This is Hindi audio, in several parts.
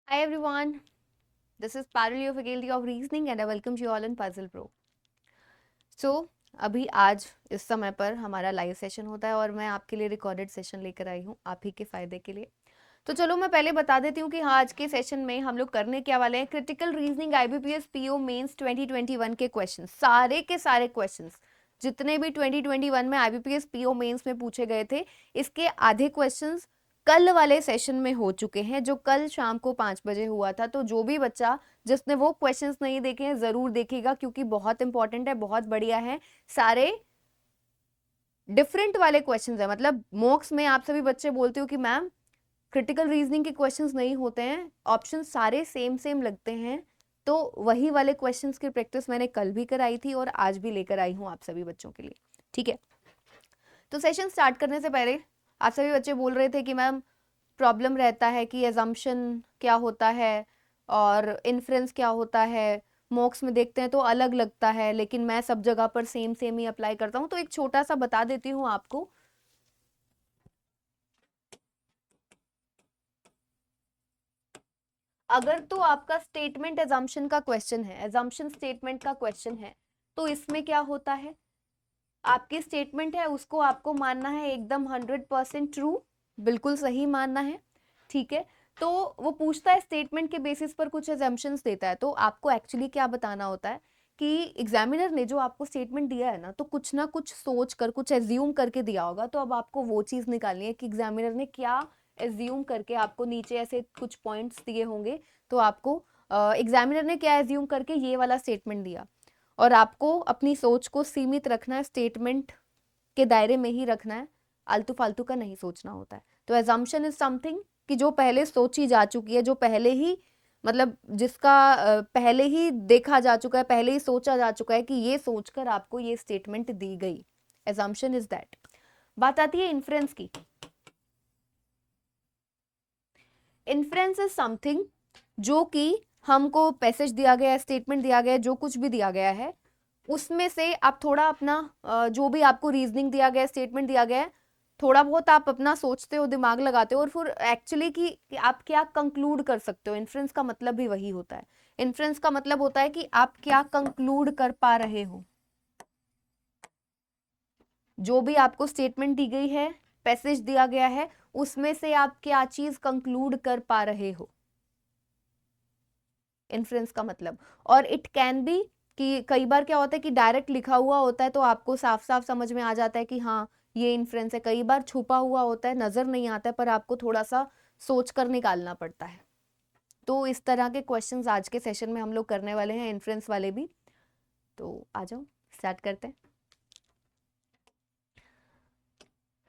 Hi everyone, this is Parul, your faculty of reasoning and I welcome you all in Puzzle Pro. अभी आज इस समय पर हमारा लाइव सेशन होता है और मैं आपके लिए रिकॉर्डेड सेशन लेकर आई हूँ आप ही के फायदे के लिए। तो चलो मैं पहले बता देती हूँ कि हाँ, आज के सेशन में हम लोग करने क्या वाले हैं। Critical reasoning IBPS PO mains 2021 के क्वेश्चन, सारे के सारे क्वेश्चंस जितने भी 2021 में आईबीपीएस पीओ मेंस में पूछे गए थे, इसके आधे क्वेश्चंस कल वाले सेशन में हो चुके हैं, जो कल शाम को 5 बजे हुआ था। तो जो भी बच्चा जिसने वो क्वेश्चंस नहीं देखे हैं जरूर देखेगा, क्योंकि बहुत इंपॉर्टेंट है, बहुत बढ़िया है। सारे डिफरेंट वाले क्वेश्चंस है। मतलब मॉक्स में आप सभी बच्चे बोलते हो कि मैम क्रिटिकल रीजनिंग के क्वेश्चंस नहीं होते हैं, ऑप्शन सारे सेम सेम लगते हैं। तो वही वाले क्वेश्चंस की प्रैक्टिस मैंने कल भी कराई थी और आज भी लेकर आई हूँ आप सभी बच्चों के लिए। ठीक है, तो सेशन स्टार्ट करने से पहले आप सभी बच्चे बोल रहे थे कि मैम प्रॉब्लम रहता है कि एजम्पशन क्या होता है और इन्फ्रेंस क्या होता है, मॉक्स में देखते हैं तो अलग लगता है, लेकिन मैं सब जगह पर सेम सेम ही अप्लाई करता हूँ। तो एक छोटा सा बता देती हूँ आपको। अगर तो आपका स्टेटमेंट एजम्पशन का क्वेश्चन है, एजम्पशन स्टेटमेंट का क्वेश्चन है, तो इसमें क्या होता है, आपकी स्टेटमेंट है उसको आपको मानना है एकदम 100% ट्रू, बिल्कुल सही मानना है। ठीक है, तो वो पूछता है स्टेटमेंट के बेसिस पर कुछ एजम्पशंस देता है, तो आपको एक्चुअली क्या बताना होता है कि एग्जामिनर ने जो आपको स्टेटमेंट दिया है ना कुछ सोच कर, कुछ एज्यूम करके दिया होगा। तो अब आपको वो चीज निकालनी है कि एग्जामिनर ने क्या एज्यूम करके आपको नीचे ऐसे कुछ पॉइंट्स दिए होंगे, तो आपको एग्जामिनर ने क्या एज्यूम करके ये वाला स्टेटमेंट दिया, और आपको अपनी सोच को सीमित रखना है, स्टेटमेंट के दायरे में ही रखना है, आलतू फालतू का नहीं सोचना होता है। तो एजम्पशन इज समथिंग कि जो पहले सोची जा चुकी है, जो पहले ही मतलब जिसका पहले ही देखा जा चुका है, पहले ही सोचा जा चुका है कि ये सोचकर आपको ये स्टेटमेंट दी गई। Assumption is that. बात आती है इन्फ्रेंस की। इन्फ्रेंस इज समथिंग जो कि हमको पैसेज दिया गया है, स्टेटमेंट दिया गया है, जो कुछ भी दिया गया है, उसमें से आप थोड़ा अपना जो भी आपको रीजनिंग दिया गया है, स्टेटमेंट दिया गया है, थोड़ा बहुत आप अपना सोचते हो, दिमाग लगाते हो, और फिर एक्चुअली कि आप क्या कंक्लूड कर सकते हो। इन्फ्रेंस का मतलब भी वही होता है। इन्फ्रेंस का मतलब होता है कि आप क्या कंक्लूड कर पा रहे हो। जो भी आपको स्टेटमेंट दी गई है, पैसेज दिया गया है, उसमें से आप क्या चीज कंक्लूड कर पा रहे हो, इन्फ्रेंस का मतलब। और इट कैन बी कि कई बार क्या होता है कि डायरेक्ट लिखा हुआ होता है तो आपको साफ साफ समझ में आ जाता है कि हाँ ये इन्फ्रेंस है। कई बार छुपा हुआ होता है, नजर नहीं आता है, पर आपको थोड़ा सा सोच कर निकालना पड़ता है। तो इस तरह के क्वेश्चंस आज के सेशन में हम लोग करने वाले हैं, इन्फ्रेंस वाले भी। तो आ जाओ स्टार्ट करते हैं।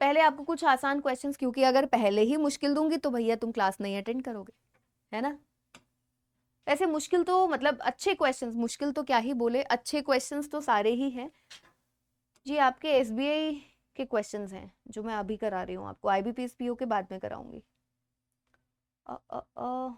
पहले आपको कुछ आसान क्वेश्चंस, क्योंकि अगर पहले ही मुश्किल दूंगी तो भैया तुम क्लास नहीं अटेंड करोगे, है ना। वैसे मुश्किल तो मतलब अच्छे क्वेश्चंस, मुश्किल तो क्या ही बोले, अच्छे क्वेश्चंस तो सारे ही हैं जी। आपके एसबीआई के क्वेश्चंस हैं जो मैं अभी करा रही हूँ आपको, आईबीपीएस पीओ के बाद में कराऊंगी। अ, अ, अ,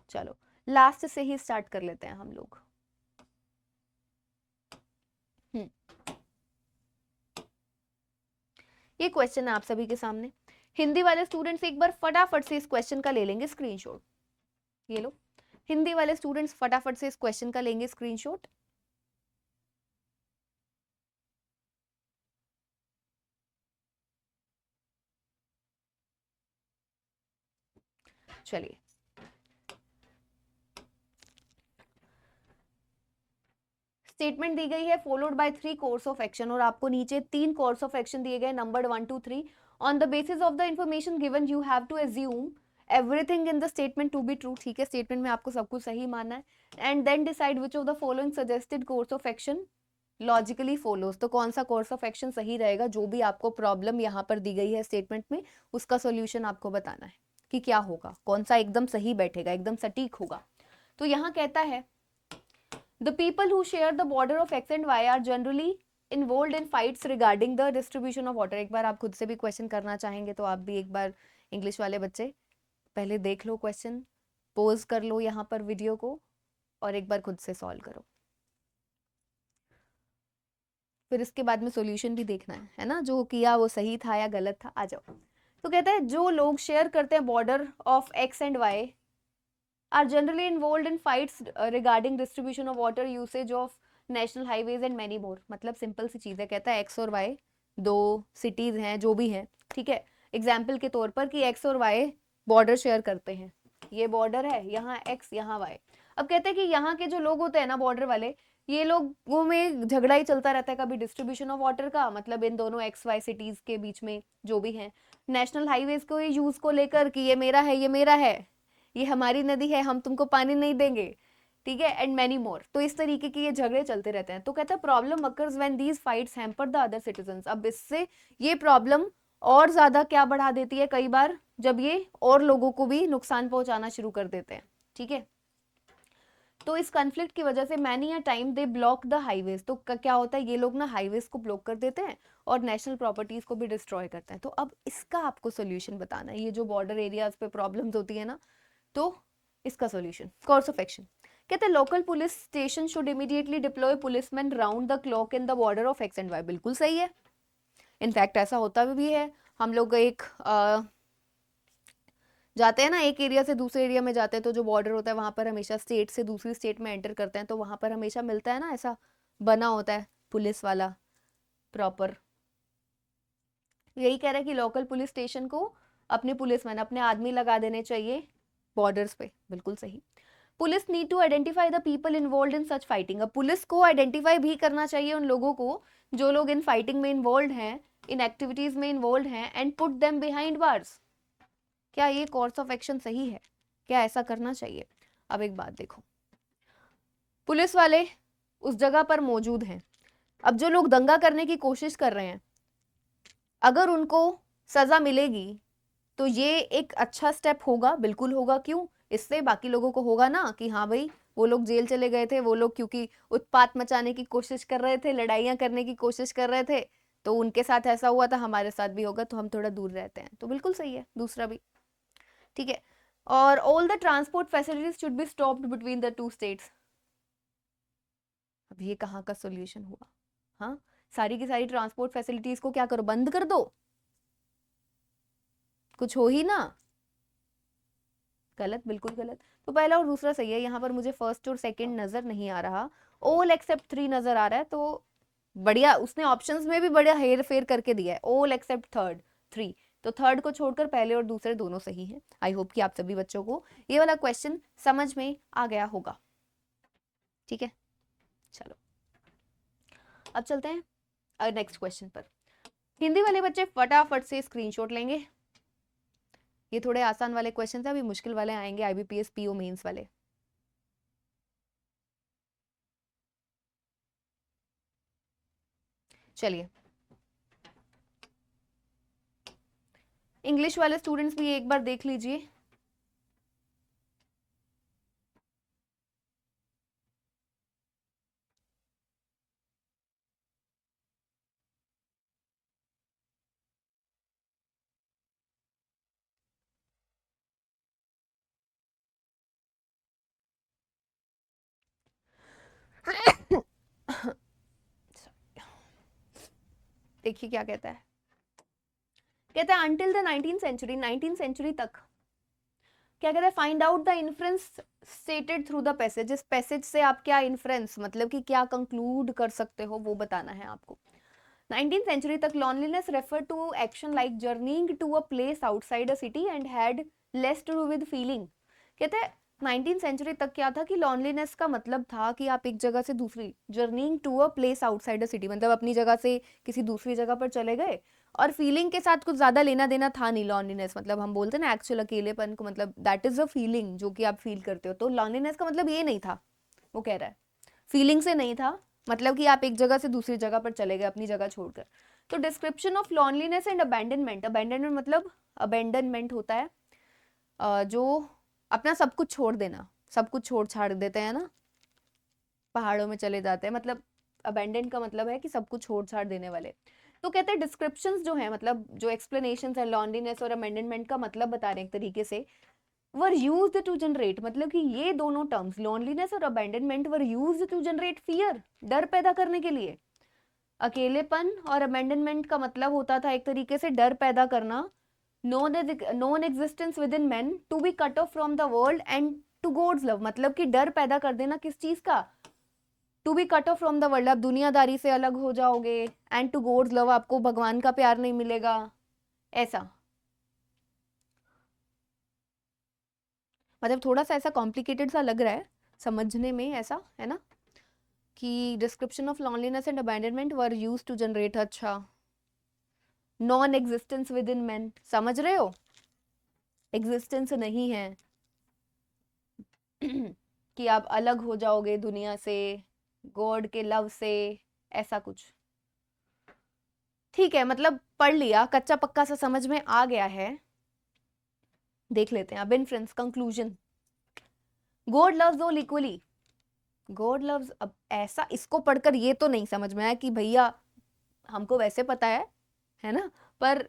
चलो लास्ट से ही स्टार्ट कर लेते हैं हम लोग। हम्म, ये क्वेश्चन है आप सभी के सामने। हिंदी वाले स्टूडेंट्स एक बार फटाफट से इस क्वेश्चन का ले लेंगे स्क्रीनशॉट। ये लो, हिंदी वाले स्टूडेंट्स फटाफट से इस क्वेश्चन का लेंगे स्क्रीनशॉट। चलिए, स्टेटमेंट दी गई है followed by 3 course of action, और आपको नीचे 3 कोर्स ऑफ एक्शन दिए गए, number 1 2 3। On the basis of the information given you have to assume everything in the statement to be true. ठीक है, स्टेटमेंट में आपको सब कुछ सही मानना है। And then decide which of the following suggested course of action logically follows. तो कौन सा कोर्स ऑफ एक्शन सही रहेगा, जो भी आपको प्रॉब्लम यहाँ पर दी गई है स्टेटमेंट में, उसका सोल्यूशन आपको बताना है कि क्या होगा, कौन सा एकदम सही बैठेगा, एकदम सटीक होगा। तो यहाँ कहता है the people who share the border of x and y are generally involved in fights regarding the distribution of water। एक बार आप खुद से भी क्वेश्चन करना चाहेंगे तो आप भी एक बार, इंग्लिश वाले बच्चे, पहले देख लो क्वेश्चन, पोज कर लो यहाँ पर वीडियो को और एक बार खुद से सॉल्व करो। फिर इसके बाद में सॉल्यूशन भी देखना है ना, जो किया वो सही था या गलत था। आ जाओ। तो कहता है जो लोग शेयर करते हैं border of X and Y are generally involved in fights regarding distribution of water usage of national highways and many more. मतलब सिंपल सी चीज है, कहता है एक्स और वाई दो सिटीज हैं जो भी हैं, ठीक है, एग्जाम्पल के तौर पर कि एक्स और वाई बॉर्डर शेयर करते हैं, ये बॉर्डर है, यहाँ एक्स यहाँ वाई। अब कहते हैं कि यहाँ के जो लोग होते हैं ना बॉर्डर वाले, ये लोगों में झगड़ा ही चलता रहता है, कभी डिस्ट्रीब्यूशन ऑफ वाटर का, मतलब इन दोनों एक्स वाई सिटीज के बीच में जो भी है, नेशनल हाईवेज को यूज को लेकर कि ये मेरा है, ये मेरा है, ये हमारी नदी है, हम तुमको पानी नहीं देंगे, ठीक है, एंड मैनी मोर। तो इस तरीके के ये झगड़े चलते रहते हैं। तो कहता है problem occurs when these fights hamper the other citizens. अब इससे ये प्रॉब्लम और ज्यादा क्या बढ़ा देती है कई बार, जब ये और लोगों को भी नुकसान पहुंचाना शुरू कर देते हैं, ठीक है। तो इस कॉन्फ्लिक्ट की वजह से many a time they block the highways. तो क्या होता है, ये लोग ना हाईवेज को ब्लॉक कर देते हैं और नेशनल प्रॉपर्टीज को भी डिस्ट्रॉय करते हैं। तो अब इसका आपको सोल्यूशन बताना है, ये जो बॉर्डर एरियाज पे प्रॉब्लम्स होती है ना, तो इसका सोल्यूशन कोर्स ऑफ एक्शन। कहते हैं local police station should immediately deploy policeman round the clock in the border of X and Y. बिल्कुल सही है, इनफैक्ट ऐसा होता भी है। हम लोग एक जाते हैं ना, एक एरिया से दूसरे एरिया में जाते हैं, तो जो बॉर्डर होता है वहां पर हमेशा स्टेट से दूसरी स्टेट में एंटर करते हैं, तो वहां पर हमेशा मिलता है ना, ऐसा बना होता है पुलिस वाला प्रॉपर। यही कह रहा है कि लोकल पुलिस स्टेशन को अपने पुलिसमैन, अपने आदमी लगा देने चाहिए बॉर्डर्स पे। बिल्कुल सही। Police need to identify the people involve in such fighting. अब पुलिस को आइडेंटिफाई भी करना चाहिए उन लोगों को जो लोग इन फाइटिंग में इन्वॉल्व हैं, इन एक्टिविटीज में इन्वॉल्व हैं, and put them behind bars. क्या ये कोर्स ऑफ एक्शन सही है? क्या ऐसा करना चाहिए? अब एक बात देखो, पुलिस वाले उस जगह पर मौजूद हैं, अब जो लोग दंगा करने की कोशिश कर रहे हैं, अगर उनको सजा मिलेगी तो ये एक अच्छा स्टेप होगा, बिल्कुल होगा। क्यों? इससे बाकी लोगों को होगा ना कि हाँ भाई वो लोग जेल चले गए थे, वो लोग क्योंकि उत्पात मचाने की कोशिश कर रहे थे, लड़ाइयां करने की कोशिश कर रहे थे, तो उनके साथ ऐसा हुआ था, हमारे साथ भी होगा, तो हम थोड़ा दूर रहते हैं। तो बिल्कुल सही है दूसरा भी, ठीक है। और all the transport facilities should be stopped between the two states. अब ये कहाँ का सॉल्यूशन हुआ? हाँ, सारी की सारी ट्रांसपोर्ट फैसिलिटीज को क्या करो, बंद कर दो, कुछ हो ही ना। गलत, बिल्कुल गलत। तो पहला और दूसरा सही है, यहाँ पर मुझे फर्स्ट और सेकंड नजर नहीं आ रहा, ऑल एक्सेप्ट 3 नजर आ रहा है। तो बढ़िया, उसने ऑप्शंस में भी बढ़िया हेर फेर करके दिया है, ऑल एक्सेप्ट थर्ड 3। तो थर्ड को छोड़कर पहले और दूसरे दोनों सही हैं। आई होप कि आप सभी बच्चों को ये वाला क्वेश्चन समझ में आ गया होगा, ठीक है। चलो अब चलते हैं नेक्स्ट क्वेश्चन पर। हिंदी वाले बच्चे फटाफट से स्क्रीनशॉट लेंगे, ये थोड़े आसान वाले क्वेश्चन है, अभी मुश्किल वाले आएंगे IBPS PO मेंस वाले। चलिए, इंग्लिश वाले स्टूडेंट्स भी एक बार देख लीजिए। देखिए क्या कहता है, कहता है until the 19th century, 19th century तक क्या कहता है, find out the inference stated through the passage. इस पैसेज से आप क्या इन्फ्रेंस मतलब कि क्या कंक्लूड कर सकते हो वो बताना है आपको। 19th सेंचुरी तक loneliness refer to action like journeying to a place outside a city and had less to do with feeling. कहते हैं 19th सेंचुरी तक क्या था कि लॉनलीनेस का मतलब था कि आप एक जगह से दूसरी, journeying to a place outside a city, मतलब अपनी जगह से किसी दूसरी जगह पर चले गए, और फीलिंग के साथ कुछ ज्यादा लेना देना था नहीं। लॉनलीनेस मतलब हम बोलते हैं ना एक्चुअल अकेलेपन को, मतलब दैट इज अ फीलिंग जो कि आप फील करते हो। तो लॉनलीनेस का मतलब ये नहीं था, वो कह रहा है फीलिंग से नहीं था, मतलब कि आप एक जगह से दूसरी जगह पर चले गए अपनी जगह छोड़कर। तो description of loneliness and abandonment, abandonment मतलब अबैंडनमेंट होता है जो अपना सब कुछ छोड़ देना, सब कुछ छोड़ छाड़ देते हैं ना, पहाड़ों में चले जाते हैं, मतलब अबैंडन का मतलब है कि सब कुछ छोड़ छाड़ देने वाले। तो कहते हैं डिस्क्रिप्शंस जो है, मतलब जो एक्सप्लेनेशंस है लॉनलीनेस और अबैंडनमेंट का मतलब बता रहे हैं एक तरीके से, वर यूज्ड टू जनरेट, मतलब कि ये दोनों टर्म्स लॉनलीनेस और abandonment were used to generate fear, डर पैदा करने के लिए। अकेलेपन और अबैंडनमेंट का मतलब होता था एक तरीके से डर पैदा करना, non existence within man, to be cut off from the world and to God's love, मतलब कि डर पैदा कर देना किस चीज का, to be cut off from the world, आप दुनियादारी से अलग हो जाओगे, एंड टू गॉड्स लव, आपको भगवान का प्यार नहीं मिलेगा, ऐसा। मतलब थोड़ा सा ऐसा कॉम्प्लिकेटेड सा लग रहा है समझने में, ऐसा है ना, कि description of loneliness and abandonment were used to generate, अच्छा, non existence within man, समझ रहे हो, एग्जिस्टेंस नहीं है कि आप अलग हो जाओगे दुनिया से, गॉड के लव से, ऐसा कुछ। ठीक है, मतलब पढ़ लिया, कच्चा पक्का सा समझ में आ गया है। देख लेते हैं अब inference conclusion. God loves all equally, God loves, अब ऐसा इसको पढ़कर ये तो नहीं समझ में आया कि भैया हमको वैसे पता है ना, पर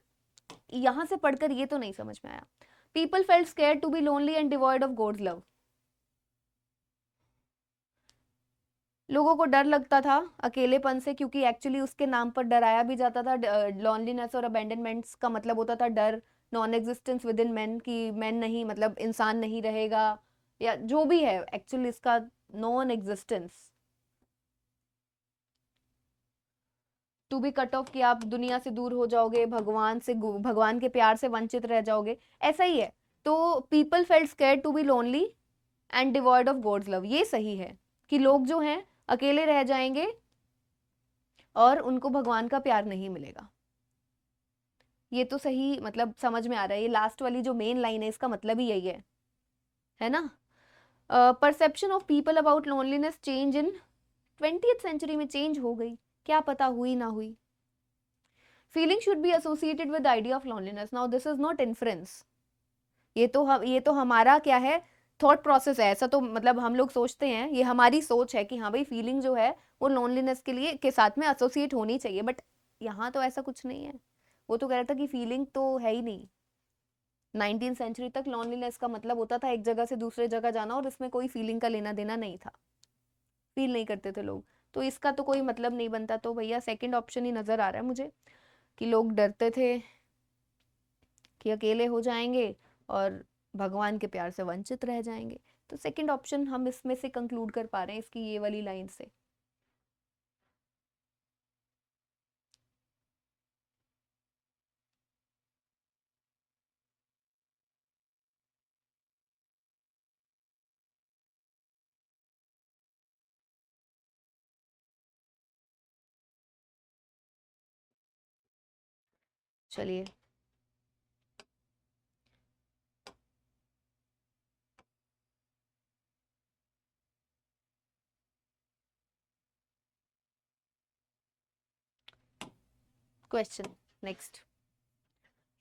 यहां से पढ़कर ये तो नहीं समझ में आया। People felt scared to be lonely and devoid of God's love, लोगों को डर लगता था अकेलेपन से, क्योंकि एक्चुअली उसके नाम पर डराया भी जाता था। लॉनलीनेस और अबैंडनमेंट का मतलब होता था डर, non existence within man, कि मैन नहीं, मतलब इंसान नहीं रहेगा, या जो भी है एक्चुअली इसका non existence. To be cut off, कि आप दुनिया से दूर हो जाओगे, भगवान के प्यार से वंचित रह जाओगे, ऐसा ही है। तो people felt scared to be lonely and devoid of God's love, ये सही है कि लोग जो हैं अकेले रह जाएंगे और उनको भगवान का प्यार नहीं मिलेगा। ये तो सही, मतलब समझ में आ रहा है, ये लास्ट वाली जो मेन लाइन है इसका मतलब ही यही है ना। Perception of people about loneliness change in 20th century में, चेंज हो गई, क्या पता हुई ना हुई। Feeling should be associated with idea of loneliness, now this is not inference, ये तो हमारा क्या है, थॉट प्रोसेस है, ऐसा तो मतलब हम लोग सोचते हैं, ये हमारी सोच है कि हाँ भाई फीलिंग जो है वो लोनलीनेस के साथ में एसोसिएट होनी चाहिए, बट यहाँ तो ऐसा कुछ नहीं है। वो तो कह रहा था कि फीलिंग तो है ही नहीं। 19th सेंचुरी तक लॉनलीनेस का मतलब होता था एक जगह से दूसरे जगह जाना, और इसमें कोई फीलिंग का लेना देना नहीं था, फील नहीं करते थे लोग, तो इसका तो कोई मतलब नहीं बनता। तो भैया सेकंड ऑप्शन ही नजर आ रहा है मुझे, कि लोग डरते थे कि अकेले हो जाएंगे और भगवान के प्यार से वंचित रह जाएंगे। तो सेकंड ऑप्शन हम इसमें से कंक्लूड कर पा रहे हैं इसकी ये वाली लाइन से। चलिए, क्वेश्चन नेक्स्ट।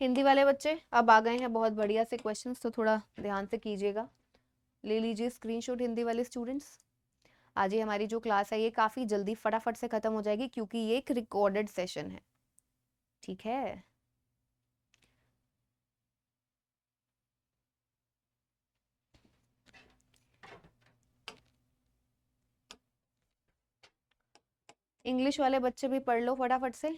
हिंदी वाले बच्चे अब आ गए हैं बहुत बढ़िया से क्वेश्चंस, तो थोड़ा ध्यान से कीजिएगा, ले लीजिए स्क्रीनशॉट हिंदी वाले स्टूडेंट्स। आज ये हमारी जो क्लास है ये काफ़ी जल्दी फटाफट से ख़त्म हो जाएगी, क्योंकि ये एक रिकॉर्डेड सेशन है, ठीक है। इंग्लिश वाले बच्चे भी पढ़ लो फटाफट से।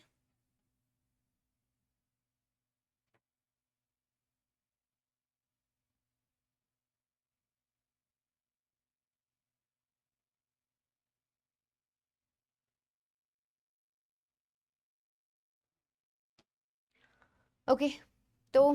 ओके, तो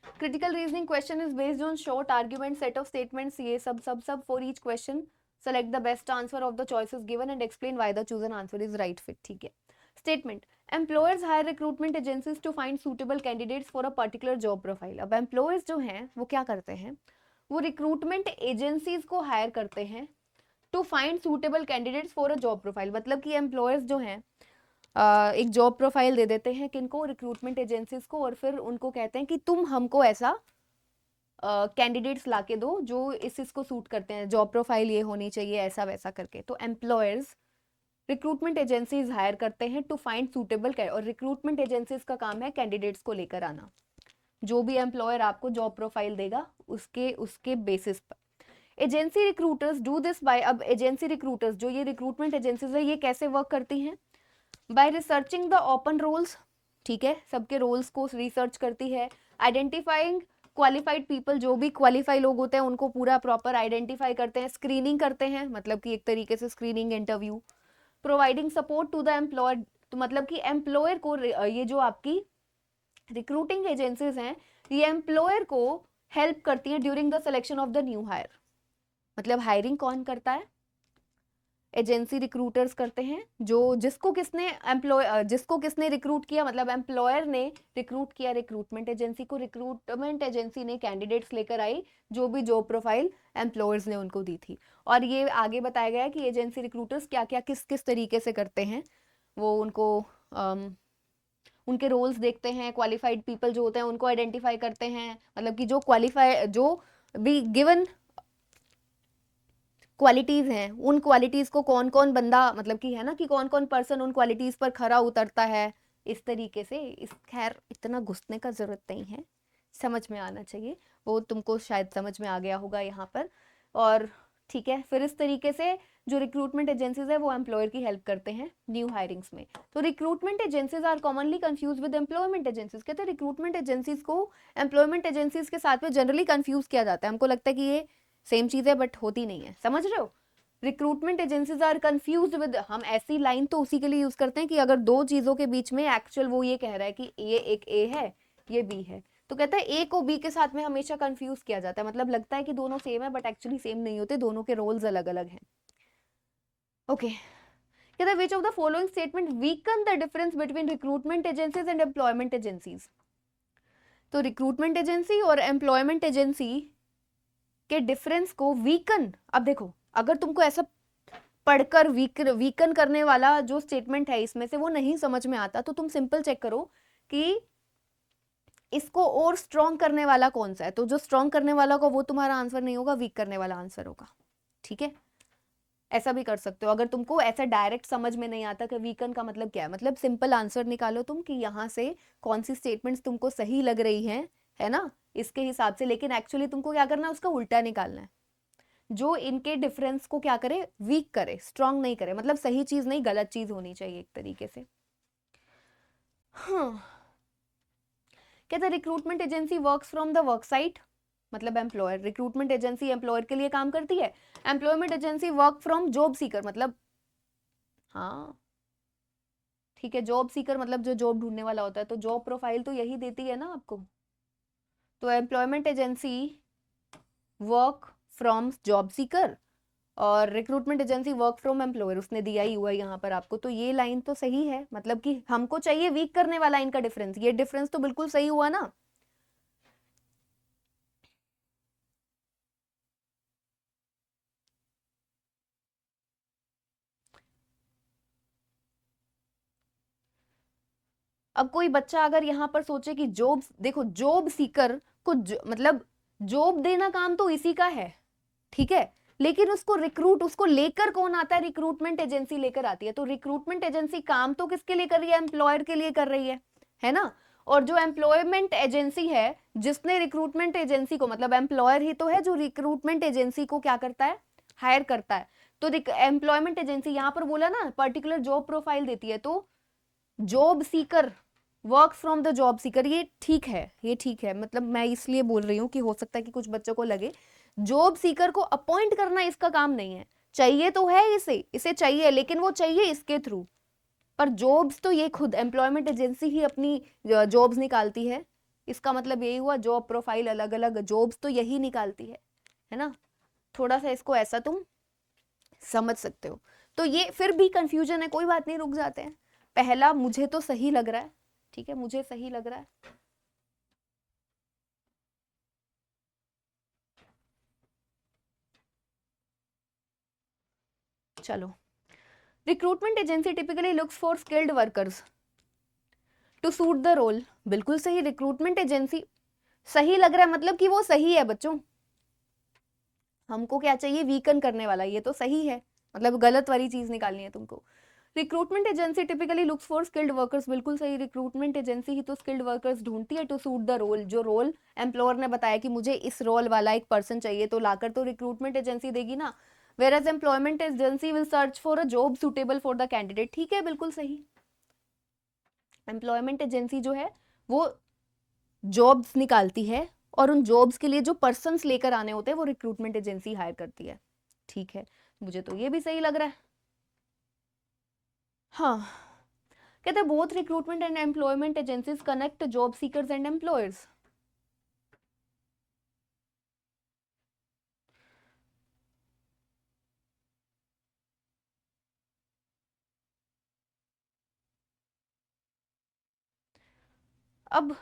critical reasoning question is based on short argument set of statements, ये सब for each question select the best answer of the choices given and explain why the chosen answer is right fit, ठीक है। Statement, employers hire recruitment agencies to find suitable candidates for a particular job profile. अब एम्प्लॉयर्स जो हैं वो क्या करते हैं, वो रिक्रूटमेंट एजेंसीज को हायर करते हैं to find suitable candidates for a job profile, मतलब कि एम्प्लॉयर्स जो हैं एक जॉब प्रोफाइल दे देते हैं किनको, रिक्रूटमेंट एजेंसीज को, और फिर उनको कहते हैं कि तुम हमको ऐसा कैंडिडेट्स लाके दो जो इसको सूट करते हैं, जॉब प्रोफाइल ये होनी चाहिए, ऐसा वैसा करके। तो एम्प्लॉयर्स रिक्रूटमेंट एजेंसीज हायर करते हैं टू फाइंड सूटेबल, और रिक्रूटमेंट एजेंसीज का काम है कैंडिडेट्स को लेकर आना। जो भी एम्प्लॉयर आपको जॉब प्रोफाइल देगा उसके उसके बेसिस पर agency recruiters do this by, अब एजेंसी रिक्रूटर्स जो ये रिक्रूटमेंट एजेंसीज है ये कैसे वर्क करती हैं, by researching the open roles, ठीक है, सबके रोल्स को रिसर्च करती है। आइडेंटिफाइंग क्वालिफाइड पीपल, जो भी क्वालिफाई लोग होते हैं उनको पूरा प्रॉपर आइडेंटिफाई करते हैं। स्क्रीनिंग करते हैं, मतलब कि एक तरीके से screening interview. Providing support to the employer, तो मतलब कि एम्प्लॉयर को, ये जो आपकी रिक्रूटिंग एजेंसीज हैं ये एम्प्लॉयर को हेल्प करती हैं during the selection of the new hire. मतलब हायरिंग कौन करता है? एजेंसी रिक्रूटर्स करते हैं। जो जिसको किसने रिक्रूट किया, मतलब एम्प्लॉयर ने रिक्रूट किया रिक्रूटमेंट एजेंसी को, रिक्रूटमेंट एजेंसी ने कैंडिडेट्स लेकर आई जो भी जॉब प्रोफाइल एम्प्लॉयर्स ने उनको दी थी। और ये आगे बताया गया है कि एजेंसी रिक्रूटर्स क्या क्या किस किस तरीके से करते हैं। वो उनको उनके रोल्स देखते हैं, क्वालिफाइड पीपल जो होते हैं उनको आइडेंटिफाई करते हैं, मतलब कि जो भी गिवन क्वालिटीज हैं उन क्वालिटीज को कौन कौन बंदा, मतलब कि है ना कि कौन कौन पर्सन उन क्वालिटीज पर खरा उतरता है, इस तरीके से। इस खैर इतना घुसने का जरूरत नहीं है, समझ में आना चाहिए, वो तुमको शायद समझ में आ गया होगा यहाँ पर। और ठीक है, फिर इस तरीके से जो रिक्रूटमेंट एजेंसीज है वो एम्प्लॉयर की हेल्प करते हैं न्यू हायरिंग्स में। तो recruitment agencies are commonly confuse with employment agencies. कहते हैं रिक्रूटमेंट एजेंसीज को एम्प्लॉयमेंट एजेंसीज के साथ में जनरली कंफ्यूज किया जाता है। हमको लगता है कि ये सेम चीज है बट होती नहीं है, समझ रहे हो? Recruitment agencies are confuse with, हम ऐसी लाइन तो उसी के लिए यूज करते हैं कि अगर दो चीजों के बीच में एक्चुअल वो ये कह रहा है कि ये एक ए है ये बी है, तो कहता है ए को बी के साथ में हमेशा कंफ्यूज किया जाता है। मतलब लगता है कि दोनों सेम है बट एक्चुअली सेम नहीं होते, दोनों के रोल्स अलग अलग हैं। ओके, कहता है विच of the following statement weaken the difference between recruitment agencies and employment agencies. तो रिक्रूटमेंट एजेंसी और एम्प्लॉयमेंट एजेंसी के डिफरेंस को वीकन, अब देखो अगर तुमको ऐसा पढ़कर वीकन करने वाला जो स्टेटमेंट है इसमें से वो नहीं समझ में आता, तो तुम सिंपल चेक करो कि इसको और स्ट्रॉन्ग करने वाला कौन सा है। तो जो स्ट्रॉन्ग करने वाला होगा वो तुम्हारा आंसर नहीं होगा, वीक करने वाला आंसर होगा। ठीक है, ऐसा भी कर सकते हो। अगर तुमको ऐसा डायरेक्ट समझ में नहीं आता कि वीकन का मतलब क्या है, मतलब सिंपल आंसर निकालो तुम कि यहाँ से कौन सी स्टेटमेंट्स तुमको सही लग रही हैं, है ना, इसके हिसाब से। लेकिन एक्चुअली तुमको क्या करना है, उसका उल्टा निकालना है, जो इनके डिफरेंस को क्या करे, वीक करे, स्ट्रॉन्ग नहीं करे। मतलब सही चीज नहीं, गलत चीज होनी चाहिए एक तरीके से। हाँ, कहते recruitment agency works from the work site, मतलब एम्प्लॉयर, रिक्रूटमेंट एजेंसी एम्प्लॉयर के लिए काम करती है। Employment agency work from job Sikar, मतलब हाँ ठीक है, जॉब सीकर मतलब जो जॉब ढूंढने वाला होता है, तो जॉब प्रोफाइल तो यही देती है ना आपको। तो employment agency work from job seeker और recruitment agency work from employer, उसने दिया ही हुआ यहाँ पर आपको। तो ये लाइन तो सही है, मतलब कि हमको चाहिए वीक करने वाला इनका डिफरेंस, ये डिफरेंस तो बिल्कुल सही हुआ ना। अब कोई बच्चा अगर यहाँ पर सोचे कि जॉब, देखो जॉब सीकर को मतलब जॉब देना काम तो इसी का है, ठीक है, लेकिन उसको रिक्रूट, उसको लेकर कौन आता है, रिक्रूटमेंट एजेंसी लेकर आती है। तो रिक्रूटमेंट एजेंसी काम तो किसके लिए कर रही है, एम्प्लॉयर के लिए कर रही है ना। और जो एम्प्लॉयमेंट एजेंसी है जिसने रिक्रूटमेंट एजेंसी को, मतलब एम्प्लॉयर ही तो है जो रिक्रूटमेंट एजेंसी को क्या करता है, हायर करता है। तो एम्प्लॉयमेंट एजेंसी यहाँ पर बोला ना पर्टिकुलर जॉब प्रोफाइल देती है, तो job seeker work from the job seeker, ये ठीक है, ये ठीक है। मतलब मैं इसलिए बोल रही हूँ कि हो सकता है कि कुछ बच्चों को लगे जॉब सीकर को अपॉइंट करना इसका काम नहीं है, चाहिए तो है इसे चाहिए, लेकिन वो चाहिए इसके थ्रू। पर जॉब्स तो ये खुद एम्प्लॉयमेंट एजेंसी ही अपनी जॉब्स निकालती है, इसका मतलब यही हुआ जॉब प्रोफाइल अलग अलग, जॉब्स तो यही निकालती है ना। थोड़ा सा इसको ऐसा तुम समझ सकते हो। तो ये फिर भी कंफ्यूजन है, कोई बात नहीं, रुक जाते हैं। पहला मुझे तो सही लग रहा है, ठीक है, मुझे सही लग रहा है। चलो, recruitment agency typically looks for skilled workers to suit the role, बिल्कुल सही। रिक्रूटमेंट एजेंसी सही लग रहा है मतलब कि वो सही है बच्चों। हमको क्या चाहिए, वीकन करने वाला, ये तो सही है, मतलब गलत वाली चीज निकालनी है तुमको। Recruitment agency typically looks for skilled workers, बिल्कुल सही। रिक्रूटमेंट एजेंसी ही तो स्किल्ड वर्कर्स ढूंढती है टू सूट द रोल, जो रोल एम्प्लॉयर ने बताया कि मुझे इस रोल वाला एक पर्सन चाहिए, तो लाकर तो रिक्रूटमेंट एजेंसी देगी ना। Whereas employment agency will search for a job suitable for the candidate, ठीक है, बिल्कुल सही। एम्प्लॉयमेंट एजेंसी जो है वो जॉब्स निकालती है और उन जॉब्स के लिए जो पर्सन्स लेकर आने होते हैं वो रिक्रूटमेंट एजेंसी हायर करती है। ठीक है, मुझे तो ये भी सही लग रहा है। हाँ, कहते हैं both recruitment and employment agencies connect job seekers and employers. अब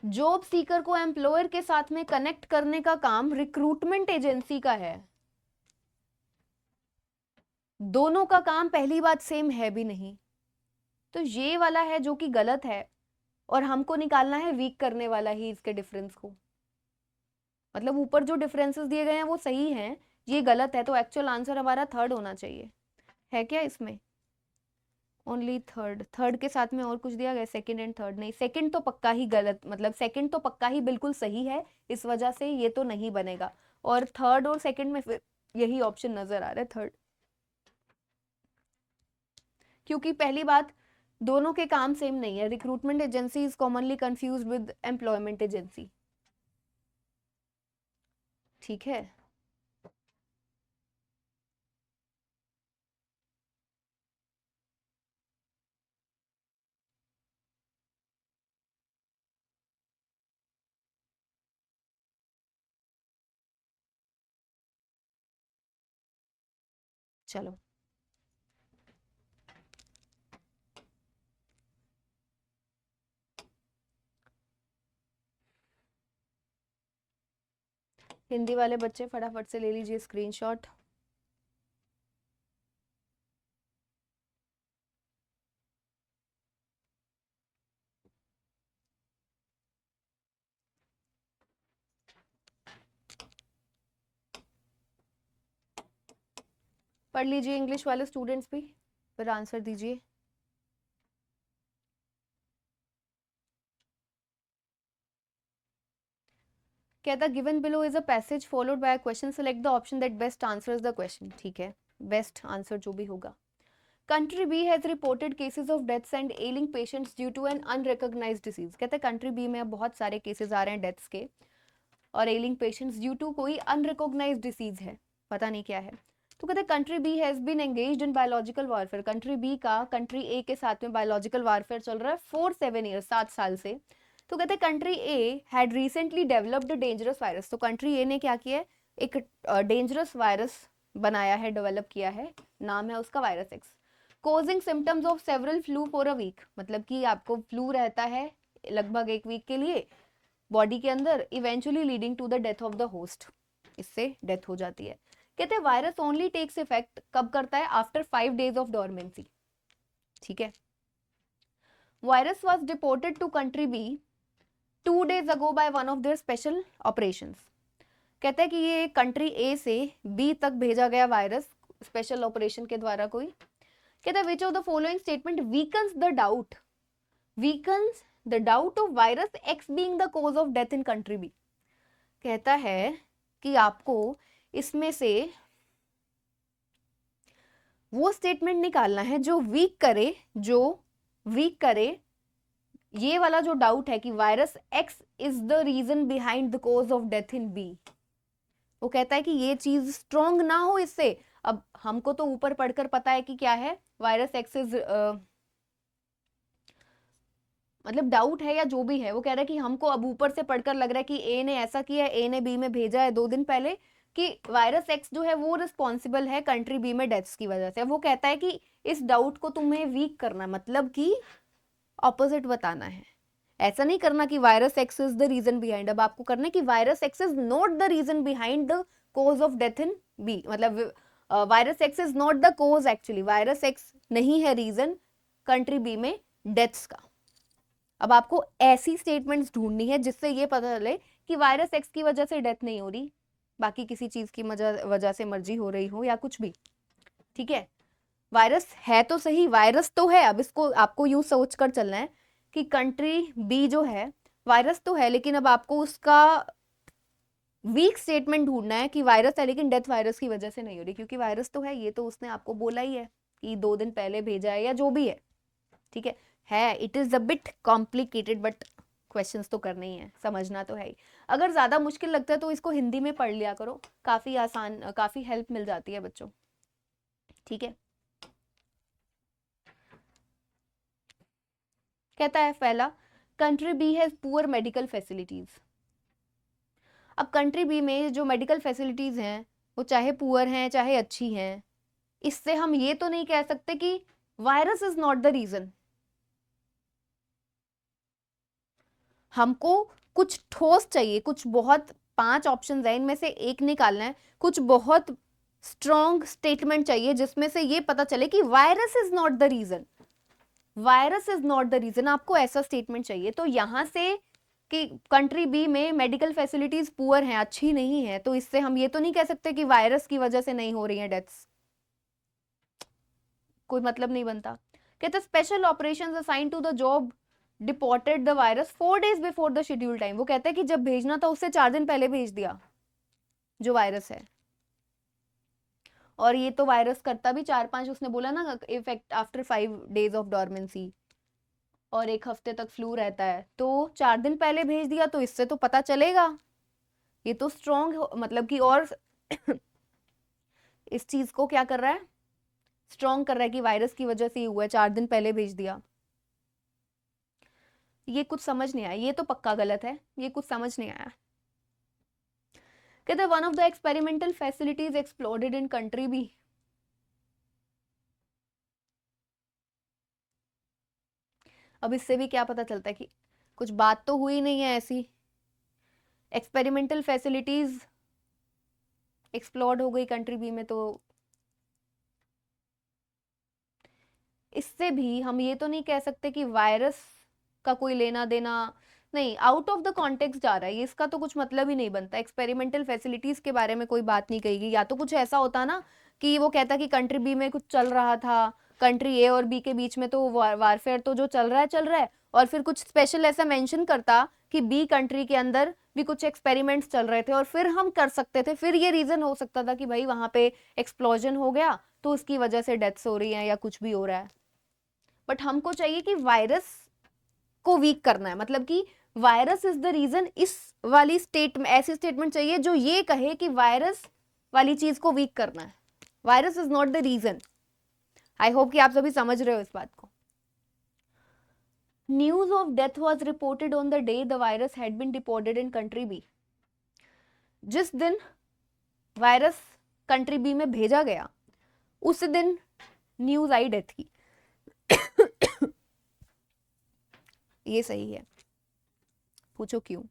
जॉब सीकर को एम्प्लॉयर के साथ में कनेक्ट करने का काम रिक्रूटमेंट एजेंसी का है। दोनों का काम पहली बात सेम है भी नहीं, तो ये वाला है जो कि गलत है और हमको निकालना है वीक करने वाला ही इसके डिफरेंस को। मतलब ऊपर जो डिफरेंसेस दिए गए हैं वो सही हैं, ये गलत है, तो एक्चुअल आंसर हमारा थर्ड होना चाहिए। है क्या इसमें? ओनली थर्ड, थर्ड के साथ में और कुछ दिया गया? सेकंड एंड थर्ड नहीं, सेकंड तो पक्का ही गलत, मतलब सेकंड तो पक्का ही बिल्कुल सही है, इस वजह से ये तो नहीं बनेगा। और थर्ड और सेकंड में फिर यही ऑप्शन नजर आ रहा है, थर्ड। क्योंकि पहली बात, दोनों के काम सेम नहीं है। Recruitment agency is commonly confuse with employment agency. ठीक है, चलो हिंदी वाले बच्चे फटाफट से ले लीजिए स्क्रीनशॉट। पढ़ लीजिए इंग्लिश वाले स्टूडेंट्स भी, फिर आंसर दीजिए। कहता given below is a passage followed by a question, select the option that best answers the question. ठीक है, बेस्ट आंसर जो भी होगा। Country B has reported cases of deaths and ailing patients due to an unrecognized disease. कहते हैं कंट्री बी में अब बहुत सारे केसेस आ रहे हैं डेथ्स के और एलिंग पेशेंट्स ड्यू टू कोई अनरिकॉग्नाइज्ड डिसीज है, पता नहीं क्या है। तो कहते हैं country B has been engaged in biological warfare. Country B का कंट्री ए के साथ में बायोलॉजिकल वारफेयर चल रहा है फॉर 7 ईयर्स, 7 साल से। तो कहते हैं country A had recently developed dangerous virus. तो कंट्री ए ने क्या किया है, एक डेंजरस वायरस बनाया है, डेवलप किया है, नाम है उसका virus X. Causing symptoms of several flu for a week, मतलब कि आपको फ्लू रहता है लगभग एक वीक के लिए बॉडी के अंदर, eventually leading to the death of the host, इससे डेथ हो जाती है। कहते हैं वायरस ओनली टेक्स इफेक्ट कब करता है? After 5 days of dormancy. ठीक है, virus was deported to country B 2 days ago by one of their special operations. कहते हैं कि ये कंट्री ए से बी तक भेजा गया वायरस स्पेशल ऑपरेशन के द्वारा कोई। कहते हैं which of the following statement weakens the doubt, weakens the doubt of virus X being the cause of death in country B. कहता है कि आपको इसमें से वो स्टेटमेंट निकालना है जो वीक करे, जो वीक करे ये वाला जो डाउट है कि virus X is the reason behind the cause of death in B. वो कहता है कि ये चीज स्ट्रॉन्ग ना हो इससे। अब हमको तो ऊपर पढ़कर पता है कि क्या है, वायरस एक्स इज मतलब डाउट है या जो भी है, वो कह रहा है कि हमको अब ऊपर से पढ़कर लग रहा है कि ए ने ऐसा किया है, ए ने बी में भेजा है 2 दिन पहले, कि वायरस एक्स जो है वो रिस्पॉन्सिबल है कंट्री बी में डेथ्स की वजह से। वो कहता है कि इस डाउट को तुम्हें वीक करना, मतलब कि ऑपोजिट बताना है। ऐसा नहीं करना कि virus X is the reason behind, अब आपको करना है कि virus X is not the reason behind the cause of death in B. मतलब virus X is not the cause, actually virus X नहीं है रीजन कंट्री बी में डेथ्स का। अब आपको ऐसी स्टेटमेंट्स ढूंढनी है जिससे ये पता चले कि वायरस एक्स की वजह से डेथ नहीं हो रही, बाकी किसी चीज की वजह से मर्जी हो रही हो या कुछ भी। ठीक है, वायरस है तो सही, वायरस तो है। अब इसको आपको यूं सोच कर चलना है कि कंट्री बी जो है वायरस तो है, लेकिन अब आपको उसका वीक स्टेटमेंट ढूंढना है कि वायरस है लेकिन डेथ वायरस की वजह से नहीं हो रही, क्योंकि वायरस तो है, ये तो उसने आपको बोला ही है कि 2 दिन पहले भेजा है या जो भी है। ठीक है, है, it is a bit complicated, but questions तो करने ही हैं, समझना तो है ही। अगर ज़्यादा मुश्किल लगता है तो इसको हिंदी में पढ़ लिया करो, काफ़ी आसान, काफ़ी हेल्प मिल जाती है बच्चों, ठीक है। कहता है पहला, country B has poor medical facilities. अब कंट्री बी में जो मेडिकल फैसिलिटीज़ हैं वो चाहे पुअर हैं चाहे अच्छी हैं, इससे हम ये तो नहीं कह सकते कि virus is not the reason. हमको कुछ ठोस चाहिए, कुछ बहुत, 5 ऑप्शन है इनमें से एक निकालना है, कुछ बहुत स्ट्रॉन्ग स्टेटमेंट चाहिए जिसमें से ये पता चले कि virus is not the reason, virus is not the reason, आपको ऐसा स्टेटमेंट चाहिए। तो यहां से कि कंट्री बी में मेडिकल फैसिलिटीज पुअर हैं, अच्छी नहीं है, तो इससे हम ये तो नहीं कह सकते कि वायरस की वजह से नहीं हो रही है डेथ्स, कोई मतलब नहीं बनता। कहते special operations assign to the job deported the virus 4 days before the schedule time. वो कहते हैं कि जब भेजना था उससे 4 दिन पहले भेज दिया जो वायरस है, और ये तो वायरस करता भी 4-5, उसने बोला ना, effect after 5 days of dormancy, और 1 हफ्ते तक फ्लू रहता है, तो 4 दिन पहले भेज दिया, तो इससे तो पता चलेगा, ये तो स्ट्रॉन्ग मतलब कि, और इस चीज को क्या कर रहा है, स्ट्रॉन्ग कर रहा है कि वायरस की वजह से ही हुआ है, 4 दिन पहले भेज दिया। ये कुछ समझ नहीं आया, ये तो पक्का गलत है, ये कुछ समझ नहीं आया। कहते one of the experimental facilities exploded in country B. अब इससे भी क्या पता चलता है कि कुछ बात तो हुई नहीं है ऐसी, एक्सपेरिमेंटल फैसिलिटीज एक्सप्लोड हो गई कंट्री बी में, तो इससे भी हम ये तो नहीं कह सकते कि वायरस का कोई लेना देना नहीं, आउट ऑफ द कॉन्टेक्स्ट जा रहा है ये, इसका तो कुछ मतलब ही नहीं बनता। एक्सपेरिमेंटल फैसिलिटीज के बारे में कोई बात नहीं कही, या तो कुछ ऐसा होता ना कि वो कहता कि कंट्री बी में कुछ चल रहा था, कंट्री ए और बी के बीच में तो वारफेयर तो जो चल रहा है चल रहा है, और फिर कुछ स्पेशल ऐसा मेंशन करता कि बी कंट्री के अंदर भी कुछ एक्सपेरिमेंट्स चल रहे थे, और फिर हम कर सकते थे, फिर ये रीजन हो सकता था कि भाई वहां पे एक्सप्लोजन हो गया तो उसकी वजह से डेथ्स हो रही हैं या कुछ भी हो रहा है। बट हमको चाहिए कि वायरस को वीक करना है, मतलब कि वायरस इज द रीजन, इस वाली स्टेट में ऐसी स्टेटमेंट चाहिए जो ये कहे कि वायरस वाली चीज को वीक करना है, virus is not the reason. I hope कि आप सभी समझ रहे हो इस बात को। News of death was reported on the day the virus had been deported in country B. जिस दिन वायरस कंट्री बी में भेजा गया उस दिन न्यूज आई डेथ की। ये सही है, पूछो क्यों?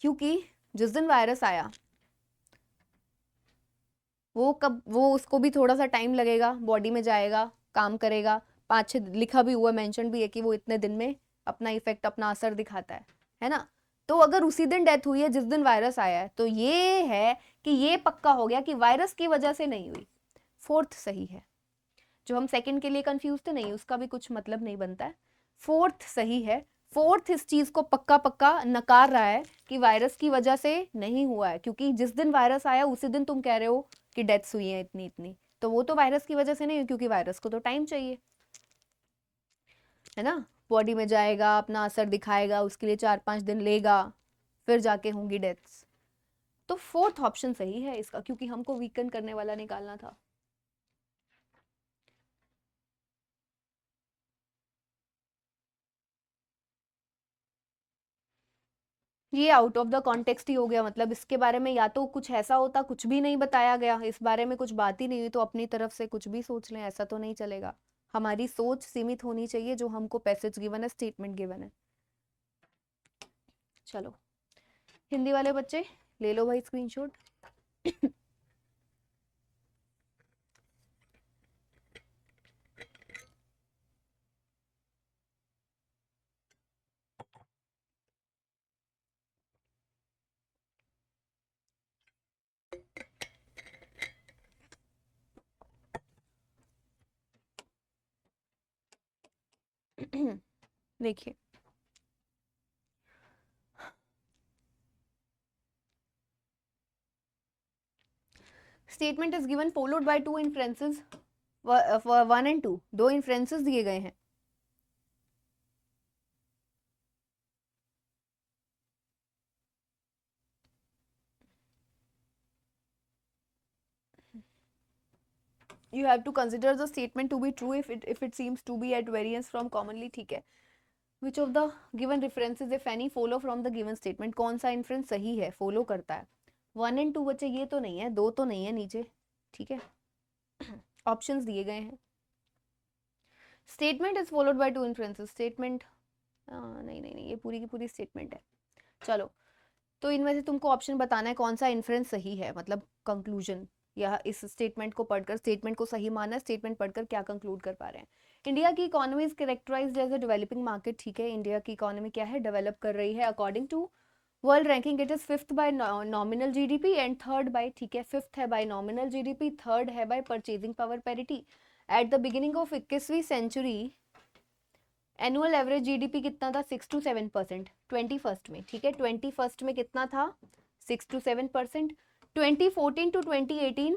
क्योंकि जिस दिन वायरस आया वो कब, वो उसको भी थोड़ा सा टाइम लगेगा, बॉडी में जाएगा, काम करेगा, 5-6 लिखा भी हुआ, मेंशन भी है कि वो इतने दिन में अपना इफेक्ट, अपना असर दिखाता है ना। तो अगर उसी दिन डेथ हुई है जिस दिन वायरस आया है, तो ये है कि ये पक्का हो गया कि वायरस की वजह से नहीं हुई। फोर्थ सही है, जो हम सेकंड के लिए कंफ्यूज थे, नहीं उसका भी कुछ मतलब नहीं बनता है, फोर्थ सही है। फोर्थ इस चीज को पक्का पक्का नकार रहा है कि वायरस की वजह से नहीं हुआ है, क्योंकि जिस दिन वायरस आया उसी दिन तुम कह रहे हो कि डेथ्स हुई हैं इतनी इतनी, तो वो तो वायरस की वजह से नहीं हुई, क्योंकि वायरस को तो टाइम चाहिए, है ना, बॉडी में जाएगा, अपना असर दिखाएगा, उसके लिए 4-5 दिन लेगा, फिर जाके होंगी डेथ्स। तो फोर्थ ऑप्शन सही है इसका, क्योंकि हमको वीकन करने वाला निकालना था। ये आउट ऑफ द कॉन्टेक्स्ट ही हो गया, मतलब इसके बारे में या तो कुछ ऐसा होता, कुछ भी नहीं बताया गया, इस बारे में कुछ बात ही नहीं हुई, तो अपनी तरफ से कुछ भी सोच लें, ऐसा तो नहीं चलेगा। हमारी सोच सीमित होनी चाहिए, जो हमको पैसेज गिवन है, स्टेटमेंट गिवन है। चलो हिंदी वाले बच्चे ले लो भाई स्क्रीनशॉट। देखिए statement is given followed by 2 inferences one and two, दो इन्फ्रेंसेस दिए गए हैं। You have to consider the statement to be true if it seems to be at variance from commonly, ठीक है। Which of the given references if any follow from the given statement, कौन सा इन्फ्रेंस सही है, फॉलो करता है। वन एंड टू बच्चे ये तो नहीं है, दो तो नहीं है नीचे, ठीक है। ऑप्शंस दिए गए हैं। Statement is followed by two inferences, statement नहीं नहीं नहीं, ये पूरी की पूरी स्टेटमेंट है। चलो, तो इनमें से तुमको ऑप्शन बताना है कौन सा इन्फ्रेंस सही है, मतलब कंक्लूजन, या इस स्टेटमेंट को पढ़कर स्टेटमेंट को सही माना, स्टेटमेंट पढ़कर क्या कंक्लूड कर पा रहे हैं। इंडिया की economy is characterised as a developing market, ठीक है। इंडिया की इकोनॉमी क्या है, डेवलप कर रही है। According to world ranking it is fifth by nominal GDP and third by, ठीक है, फिफ्थ है बाय नॉमिनल जीडीपी, थर्ड है by purchasing power parity. At the beginning of 21वीं सेंचुरी एनुअल एवरेज जीडीपी कितना था, 6 to 7%, 21st में, ठीक है। 21st में कितना था, 6 to 7%। 2014 to 2018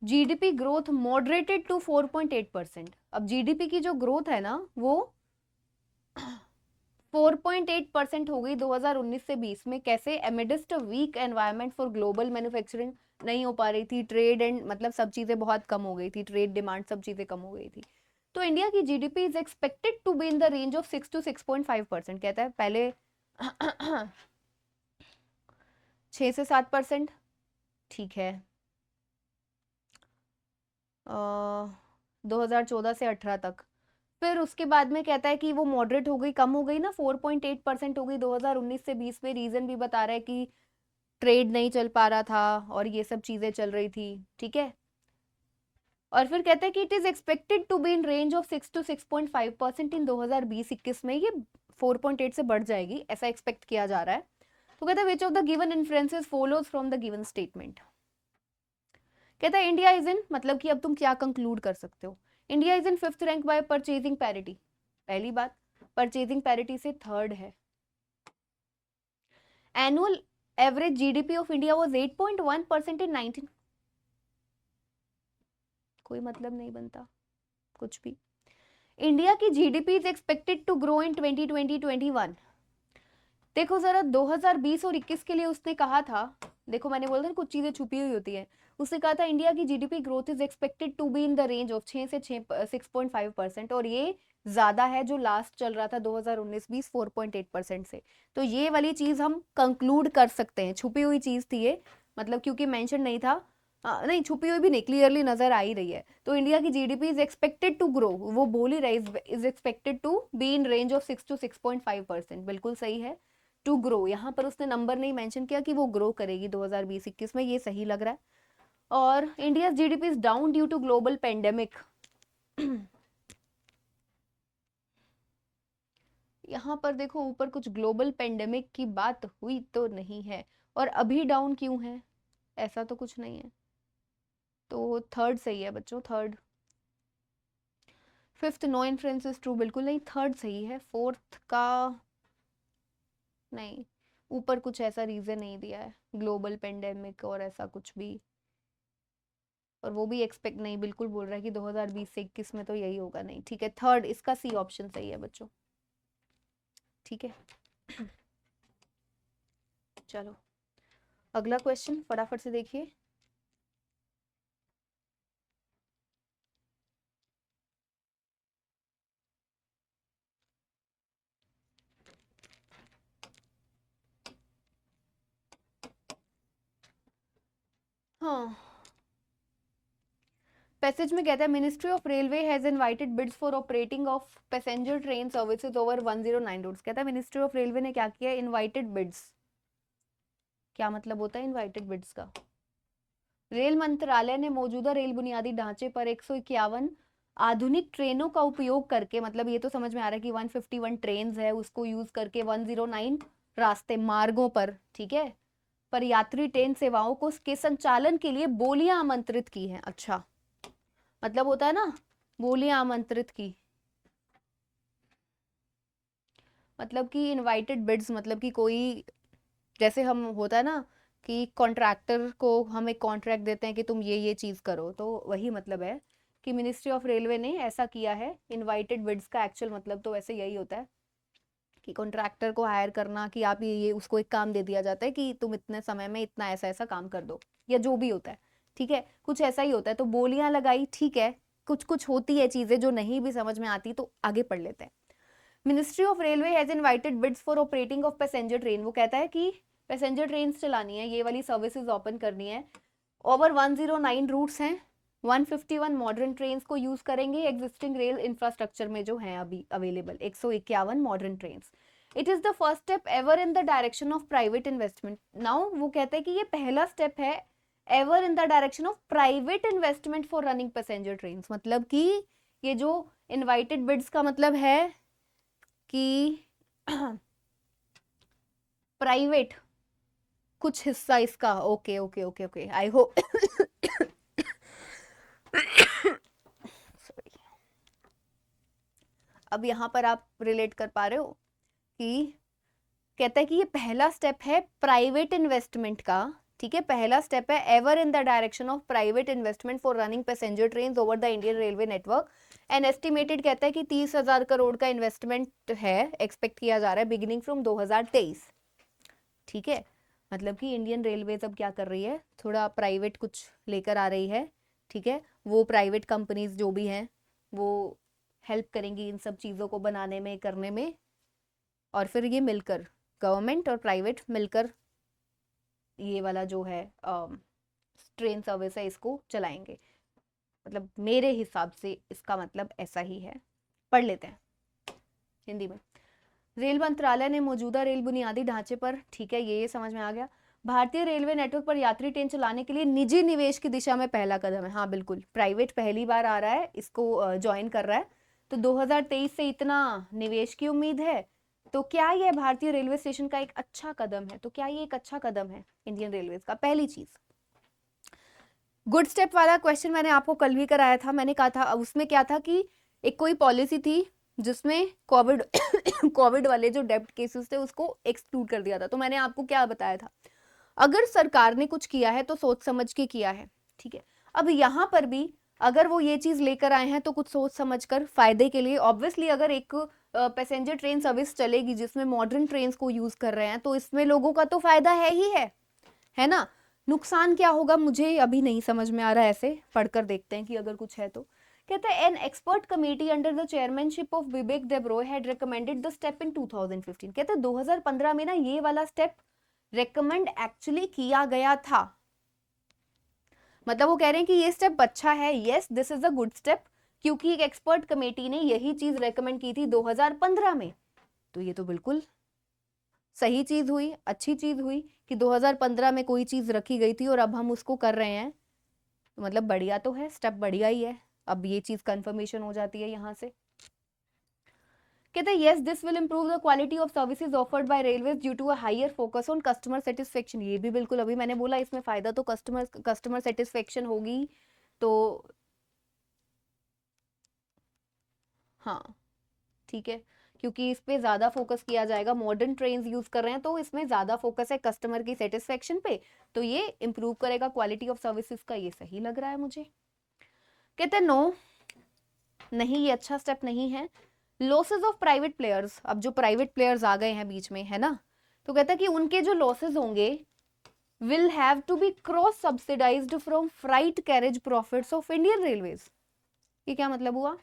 GDP growth moderated to 4.8%। अब जीडीपी की जो ग्रोथ है ना वो 4.8% हो गई 2019 से 20 में। कैसे, amidst weak environment for global manufacturing, नहीं हो पा रही थी, ट्रेड एंड मतलब सब चीजें बहुत कम हो गई थी, ट्रेड डिमांड सब चीजें कम हो गई थी। तो इंडिया की GDP is expected to be in the range of 6 to 6.5%, कहता है पहले 6 से 7%, ठीक है। 2014 से 18 तक, फिर उसके बाद में कहता है कि वो मॉडरेट हो गई, कम हो गई ना, 4.8% हो गई 2019 से 20 में। रीजन भी बता रहा है कि ट्रेड नहीं चल पा रहा था और ये सब चीजें चल रही थी, ठीक है। और फिर कहता है कि it is expected to be in range of 6 to 6.5% in 2020-21 में, ये 4.8 से बढ़ जाएगी ऐसा एक्सपेक्ट किया जा रहा है। तो कहता है विच of the given influences follows from the given statement. कहता है इंडिया इज इन, मतलब कि अब तुम क्या कंक्लूड कर सकते हो, India is in fifth rank by purchasing parity. पहली बात, परचेजिंग पैरिटी से थर्ड है। Annual average GDP of India was 8.1% in 19, कोई मतलब नहीं बनता कुछ भी। इंडिया की GDP is expected to grow in 2020-21। देखो जरा 2020 और 21 के लिए उसने कहा था, देखो मैंने बोला था कुछ चीजें छुपी हुई होती है। उसने कहा था इंडिया की GDP growth is expected to be in the range of 6 से 6.5%, और ये ज्यादा है जो लास्ट चल रहा था 2019-20 4.8% से। तो ये वाली चीज हम कंक्लूड कर सकते हैं, छुपी हुई चीज थी ये, मतलब क्योंकि मेंशन नहीं था, नहीं छुपी हुई भी नहीं, क्लियरली नजर आ ही रही है। तो इंडिया की GDP is expected to grow, वो बोल ही रहा is expected to be in range of 6 to 6.5%, बिल्कुल सही है। टू ग्रो, यहाँ पर उसने नंबर नहीं मेंशन किया कि वो ग्रो करेगी 2020-21 में, ये सही लग रहा है। और India GDP is down due to global pandemic. यहाँ पर देखो ऊपर कुछ ग्लोबल पेंडेमिक की बात हुई तो नहीं है, और अभी डाउन क्यों है, ऐसा तो कुछ नहीं है। तो थर्ड सही है बच्चों, third. Fifth no influence is true, बिल्कुल नहीं, थर्ड सही है। फोर्थ का नहीं, ऊपर कुछ ऐसा रीजन नहीं दिया है ग्लोबल पेंडेमिक और ऐसा कुछ भी, और वो भी एक्सपेक्ट नहीं, बिल्कुल बोल रहा है कि 2020 से 21 में तो यही होगा, नहीं, ठीक है। थर्ड, इसका सी ऑप्शन सही है बच्चों, ठीक है। चलो अगला क्वेश्चन फटाफट से देखिए। हाँ, पैसेज में कहता है ministry of railway has invited bids for operating of passenger train services over 109 routes. कहता है मिनिस्ट्री ऑफ रेलवे ने क्या किया, इनवाइटेड बिड्स, क्या मतलब होता है इनवाइटेड बिड्स का। रेल मंत्रालय ने मौजूदा रेल बुनियादी ढांचे पर 151 आधुनिक ट्रेनों का उपयोग करके, मतलब ये तो समझ में आ रहा है कि 151 ट्रेन है, उसको यूज करके 109 रास्ते मार्गों पर, ठीक है, पर यात्री ट्रेन सेवाओं को के संचालन के लिए बोलियां आमंत्रित की हैं। अच्छा, मतलब होता है ना बोलियां आमंत्रित की, मतलब कि इनवाइटेड बिड्स, मतलब कि कोई, जैसे हम होता है ना कि कॉन्ट्रैक्टर को हम एक कॉन्ट्रैक्ट देते हैं कि तुम ये चीज़ करो, तो वही मतलब है कि मिनिस्ट्री ऑफ रेलवे ने ऐसा किया है। इनवाइटेड बिड्स का एक्चुअल मतलब तो वैसे यही होता है कि कॉन्ट्रैक्टर को हायर करना, कि आप ये उसको एक काम दे दिया जाता है कि तुम इतने समय में इतना ऐसा ऐसा काम कर दो, या जो भी होता है, ठीक है, कुछ ऐसा ही होता है। तो बोलियां लगाई, ठीक है, कुछ कुछ होती है चीजें जो नहीं भी समझ में आती, तो आगे पढ़ लेते हैं। Ministry of railway has invited bids for operating of passenger train. वो कहता है कि पैसेंजर ट्रेन चलानी है, ये वाली सर्विसेज ओपन करनी है। ओवर 109 रूट्स हैं, 151 मॉडर्न ट्रेन को यूज करेंगे एग्जिस्टिंग रेल इंफ्रास्ट्रक्चर में जो है अभी available 151 modern train. It is the first step ever in the direction of private investment. Now वो कहते हैं कि ये पहला स्टेप है ever in the direction of private investment for running passenger train. मतलब कि ये जो इनवाइटेड बिड्स का मतलब है कि प्राइवेट कुछ हिस्सा इसका, okay okay okay okay, I hope अब यहां पर आप रिलेट कर पा रहे हो कि कहता है कि ये पहला स्टेप है प्राइवेट इन्वेस्टमेंट का, ठीक है, पहला स्टेप है ever in the direction of private investment for running passenger train over the Indian railway network. And estimated कहता है कि 30,000 करोड़ का इन्वेस्टमेंट है, एक्सपेक्ट किया जा रहा है बिगिनिंग फ्रॉम 2023, ठीक है। मतलब कि इंडियन रेलवेज अब क्या कर रही है, थोड़ा प्राइवेट कुछ लेकर आ रही है, ठीक है। वो प्राइवेट कंपनीज जो भी हैं वो हेल्प करेंगी इन सब चीज़ों को बनाने में, करने में, और फिर ये मिलकर गवर्नमेंट और प्राइवेट मिलकर ये वाला जो है ट्रेन सर्विस है इसको चलाएंगे। मतलब मेरे हिसाब से इसका मतलब ऐसा ही है। पढ़ लेते हैं हिंदी में। रेल मंत्रालय ने मौजूदा रेल बुनियादी ढांचे पर, ठीक है, ये समझ में आ गया। भारतीय रेलवे नेटवर्क पर यात्री ट्रेन चलाने के लिए निजी निवेश की दिशा में पहला कदम है। हाँ बिल्कुल, प्राइवेट पहली बार आ रहा है, इसको ज्वाइन कर रहा है, तो 2023 से इतना निवेश की उम्मीद है। तो क्या यह भारतीय रेलवे स्टेशन का एक अच्छा कदम है? तो क्या ये एक अच्छा कदम है इंडियन रेलवे का? पहली चीज, गुड स्टेप वाला क्वेश्चन मैंने आपको कल भी कराया था। मैंने कहा था उसमें क्या था कि एक कोई पॉलिसी थी जिसमें कोविड कोविड वाले जो डेब्ट केसेस थे उसको एक्सक्लूड कर दिया था। तो मैंने आपको क्या बताया था, अगर सरकार ने कुछ किया है तो सोच समझ के किया है, ठीक है। अब यहाँ पर भी अगर वो ये चीज लेकर आए हैं तो कुछ सोच समझ कर, फायदे के लिए। ऑब्वियसली अगर एक पैसेंजर ट्रेन सर्विस चलेगी जिसमें मॉडर्न ट्रेन को यूज कर रहे हैं तो इसमें लोगों का तो फायदा है ही है ना। नुकसान क्या होगा मुझे अभी नहीं समझ में आ रहा है, ऐसे पढ़कर देखते हैं कि अगर कुछ है तो। कहते हैं an expert committee under the chairmanship of Vivek Debroy had recommended the step in 2015। कहते हैं 2015 में ना ये वाला स्टेप रेकमेंड एक्चुअली किया गया था। मतलब वो कह रहे हैं कि ये स्टेप अच्छा है, yes this is a good step, क्योंकि एक एक्सपर्ट कमेटी ने यही चीज रेकमेंड की थी 2015 में। तो ये तो बिल्कुल सही चीज हुई, अच्छी चीज हुई कि 2015 में कोई चीज रखी गई थी और अब हम उसको कर रहे हैं, तो मतलब बढ़िया तो है, स्टेप बढ़िया ही है। अब ये चीज कंफर्मेशन हो जाती है यहां से। कहते हैं yes this will improve the quality of services offered by railways due to a higher focus on customer satisfaction. ये भी बिल्कुल अभी मैंने बोला, इसमें फायदा तो कस्टमर सेटिस्फेक्शन होगी। तो हाँ ठीक है, क्योंकि इस पे ज्यादा फोकस किया जाएगा, मॉडर्न ट्रेन यूज कर रहे हैं तो इसमें ज्यादा फोकस है कस्टमर की सेटिस्फेक्शन पे, तो ये इंप्रूव करेगा क्वालिटी ऑफ सर्विसेज का। ये सही लग रहा है मुझे। कहते हैं नो, नहीं ये अच्छा स्टेप नहीं है। लॉसेस ऑफ प्राइवेट प्लेयर्स, अब जो प्राइवेट प्लेयर्स आ गए हैं बीच में, है ना, तो कहता है कि उनके जो लॉसेस होंगे will have to be cross subsidised from freight carriage profits of Indian railways. ये क्या मतलब हुआ?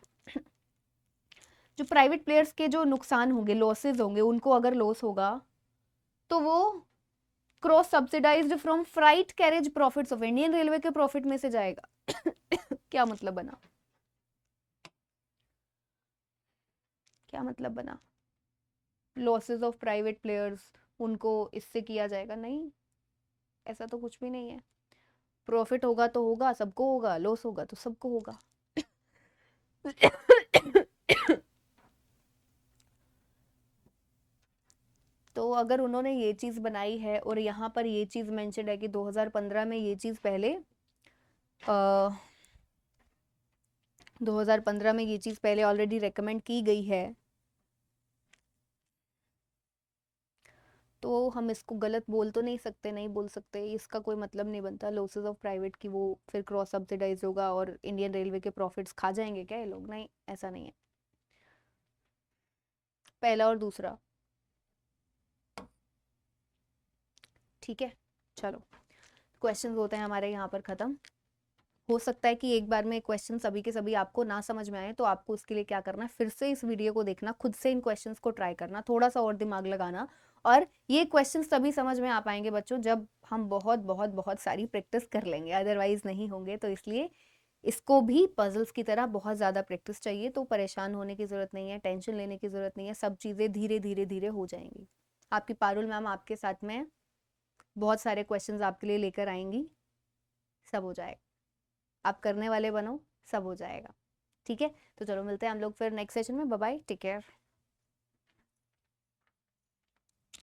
जो प्राइवेट प्लेयर्स के जो नुकसान होंगे, लॉसेस होंगे, उनको अगर लॉस होगा तो वो cross subsidised from freight carriage profits of Indian railway के प्रॉफिट में से जाएगा। क्या मतलब बना? क्या मतलब बना? लॉसेस ऑफ प्राइवेट प्लेयर्स उनको इससे किया जाएगा? नहीं, ऐसा तो कुछ भी नहीं है। प्रॉफिट होगा तो होगा, सबको होगा, लॉस होगा तो सबको होगा। तो अगर उन्होंने ये चीज बनाई है और यहाँ पर ये चीज मेंशन है कि 2015 में ये चीज पहले 2015 में ये चीज पहले ऑलरेडी रेकमेंड की गई है, तो हम इसको गलत बोल तो नहीं सकते, नहीं बोल सकते, इसका कोई मतलब नहीं बनता लॉसेस ऑफ प्राइवेट की, वो फिर क्रॉस सब्सिडाइज होगा और इंडियन रेलवे के प्रॉफिट्स खा जाएंगे क्या ये लोग? नहीं, ऐसा नहीं है। पहला और दूसरा, ठीक है। चलो, क्वेश्चंस होते हैं हमारे यहाँ पर खत्म। हो सकता है कि एक बार में क्वेश्चन सभी के सभी आपको ना समझ में आए, तो आपको उसके लिए क्या करना है, फिर से इस वीडियो को देखना, खुद से इन क्वेश्चंस को ट्राई करना, थोड़ा सा और दिमाग लगाना। और ये क्वेश्चंस तभी समझ में आ पाएंगे बच्चों जब हम बहुत बहुत बहुत सारी प्रैक्टिस कर लेंगे, अदरवाइज नहीं होंगे। तो इसलिए इसको भी पजल्स की तरह बहुत ज़्यादा प्रैक्टिस चाहिए। तो परेशान होने की ज़रूरत नहीं है, टेंशन लेने की ज़रूरत नहीं है, सब चीज़ें धीरे धीरे धीरे हो जाएंगी। आपकी पारुल मैम आपके साथ में बहुत सारे क्वेश्चंस आपके लिए लेकर आएंगी, सब हो जाएगा। आप करने वाले बनो, सब हो जाएगा। ठीक है, तो चलो मिलते हैं हम लोग फिर नेक्स्ट सेशन में। Bye bye, take care.